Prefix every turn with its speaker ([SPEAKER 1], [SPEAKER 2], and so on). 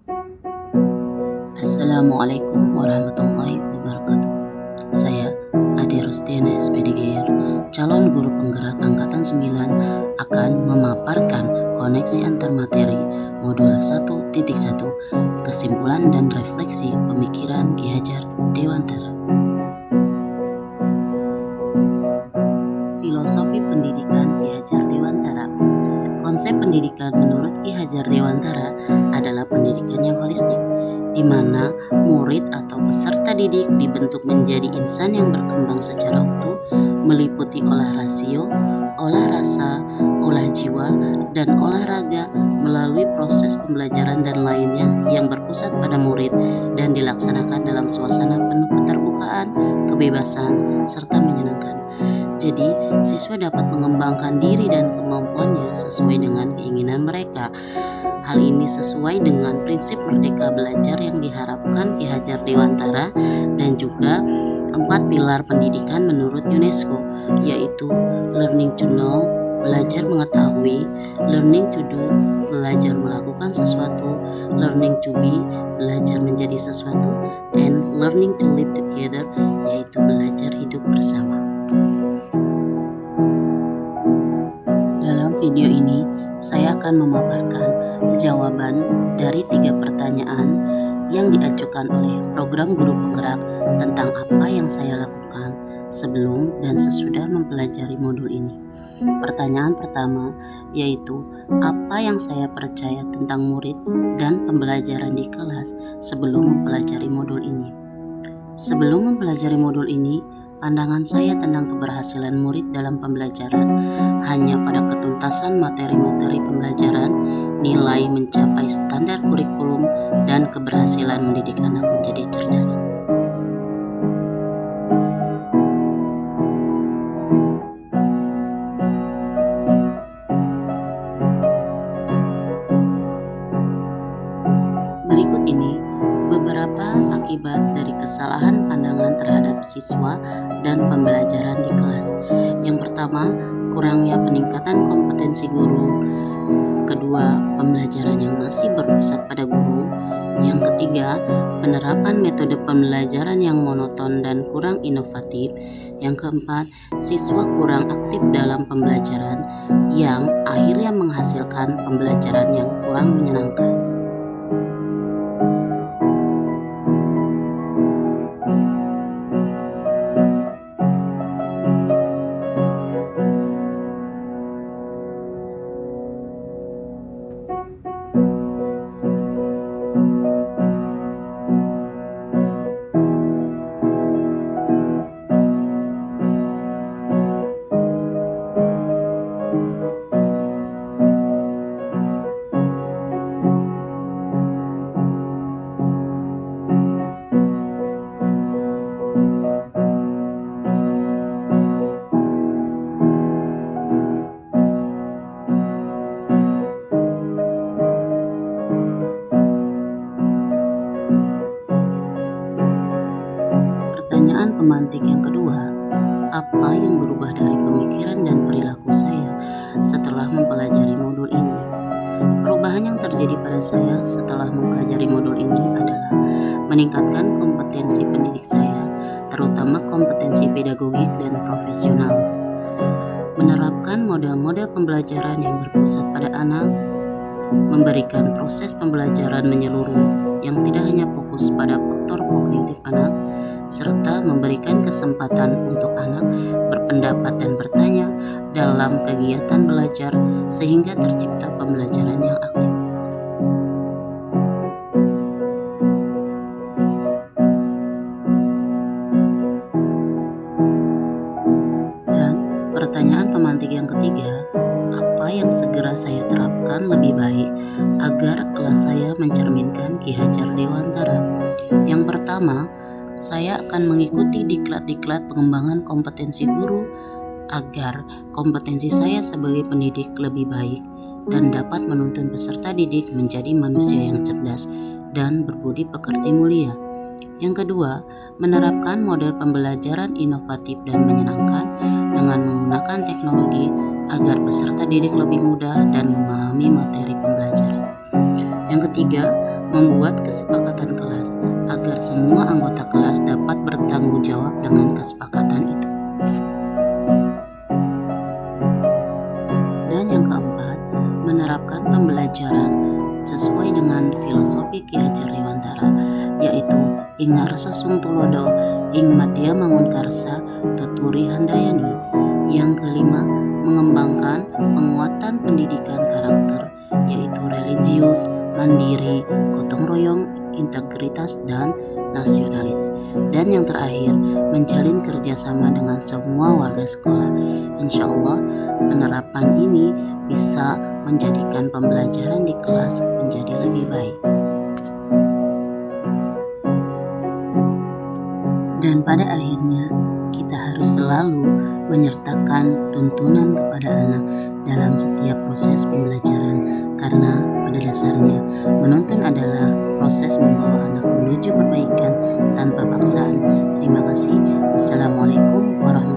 [SPEAKER 1] Assalamualaikum warahmatullahi wabarakatuh. Saya Ade Rostiana SPDGR, calon guru penggerak Angkatan 9, akan memaparkan koneksi antar materi modul 1.1, kesimpulan dan refleksi pemikiran Ki Hajar Dewantara. Filosofi pendidikan Ki Hajar Dewantara. Konsep pendidikan menurut Ki Hajar Dewantara adalah pendidikan yang holistik, di mana murid atau peserta didik dibentuk menjadi insan yang berkembang secara utuh, meliputi olah rasio, olah rasa, olah jiwa, dan olah raga melalui proses pembelajaran dan lainnya yang berpusat pada murid dan dilaksanakan dalam suasana penuh keterbukaan, kebebasan, serta menyenangkan. Jadi, siswa dapat mengembangkan diri dan kemampuannya sesuai dengan keinginan mereka. Hal ini sesuai dengan prinsip merdeka belajar yang diharapkan Ki Hajar Dewantara dan juga 4 pilar pendidikan menurut UNESCO, yaitu learning to know, belajar mengetahui, learning to do, belajar melakukan sesuatu, learning to be, belajar menjadi sesuatu, and learning to live together, yaitu belajar hidup bersama. Dalam video ini, saya akan memaparkan jawaban dari 3 pertanyaan yang diajukan oleh program guru penggerak tentang apa yang saya lakukan sebelum dan sesudah mempelajari modul ini. Pertanyaan pertama yaitu, apa yang saya percaya tentang murid dan pembelajaran di kelas sebelum mempelajari modul ini? Sebelum mempelajari modul ini, pandangan saya tentang keberhasilan murid dalam pembelajaran hanya pada ketuntasan materi-materi pembelajaran, nilai mencapai standar kurikulum, dan keberhasilan mendidik anak menjadi cerdas. Berikut ini beberapa akibat dari kesalahan pandangan terhadap siswa dan pembelajaran di kelas. Yang pertama, kurangnya peningkatan kompetensi guru. Kedua, pembelajaran yang masih berpusat pada guru. Yang ketiga, penerapan metode pembelajaran yang monoton dan kurang inovatif. Yang keempat, siswa kurang aktif dalam pembelajaran yang akhirnya menghasilkan pembelajaran yang kurang menyenangkan. Pertanyaan pemantik yang kedua, apa yang berubah dari pemikiran dan perilaku saya setelah mempelajari modul ini? Perubahan yang terjadi pada saya setelah mempelajari modul ini adalah meningkatkan kompetensi pendidik saya, terutama kompetensi pedagogik dan profesional. Menerapkan model-model pembelajaran yang berpusat pada anak, memberikan proses pembelajaran menyeluruh yang tidak hanya fokus pada faktor kognitif anak, serta memberikan kesempatan untuk anak berpendapat dan bertanya dalam kegiatan belajar sehingga tercipta pembelajaran yang aktif. Dan pertanyaan pemantik yang ketiga, apa yang segera saya terapkan lebih baik agar kelas saya mencerminkan Ki Hajar Dewantara? Yang pertama, saya akan mengikuti diklat-diklat pengembangan kompetensi guru agar kompetensi saya sebagai pendidik lebih baik dan dapat menuntun peserta didik menjadi manusia yang cerdas dan berbudi pekerti mulia. Yang kedua, menerapkan model pembelajaran inovatif dan menyenangkan dengan menggunakan teknologi agar peserta didik lebih mudah dan memahami materi pembelajaran. Yang ketiga, membuat kesepakatan kelas agar semua anggota kelas dapat bertanggung jawab dengan kesepakatan itu. Dan yang keempat, menerapkan pembelajaran sesuai dengan filosofi Ki Hajar Dewantara, yaitu ing ngarsa tulodo, ing madya mangunkarsa, tuturi handayani. Yang kelima, mengembangkan penguatan pendidikan karakter, yaitu religius, mandiri, gotong royong, integritas, dan nasionalis. Dan yang terakhir, menjalin kerjasama dengan semua warga sekolah. Insya Allah, penerapan ini bisa menjadikan pembelajaran di kelas menjadi lebih baik. Dan pada akhirnya, kita harus selalu menyertakan tuntunan kepada anak dalam setiap proses pembelajaran, karena pada dasarnya menuntun adalah proses membawa anak menuju perbaikan tanpa paksaan. Terima kasih. Wassalamualaikum warahmatullahi wabarakatuh.